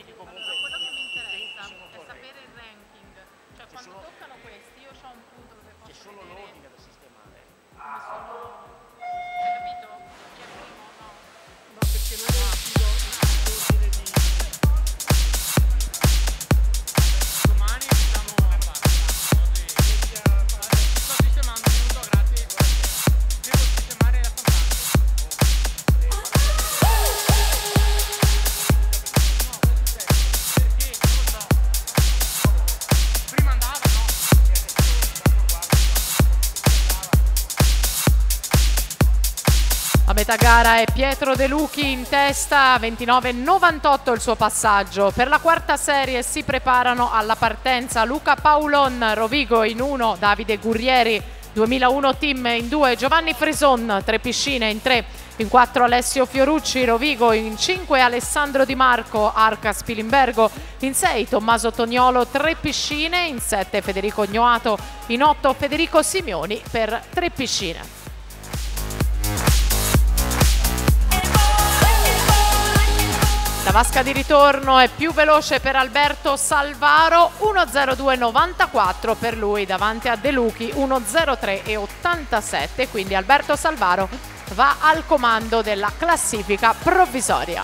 che comunque Allora, quello che mi interessa sono è corretti. sapere il ranking, cioè quando toccano questi io ho un punto dove C'è posso solo vedere l'ordine da sistemare. come sono. Hai capito? Chi è primo? No. No, perché non è uscito l'ordine di... Domani siamo a parte. Sto sistemando un minuto, grazie. Devo sistemare la costante. Perché? Non lo so. Prima andava, no? A metà gara è Pietro De Luchi in testa, 29,98 il suo passaggio. Per la quarta serie si preparano alla partenza Luca Paulon, Rovigo in 1, Davide Gurrieri 2001 team in 2, Giovanni Frison, 3 piscine in 3, in 4 Alessio Fiorucci, Rovigo in 5, Alessandro Di Marco, Arca Spilimbergo, in 6 Tommaso Toniolo, 3 piscine, in 7 Federico Gnoato, in 8 Federico Simioni per 3 piscine. La vasca di ritorno è più veloce per Alberto Salvaro, 1:02,94 per lui davanti a De Luchi, 1:03,87, quindi Alberto Salvaro va al comando della classifica provvisoria.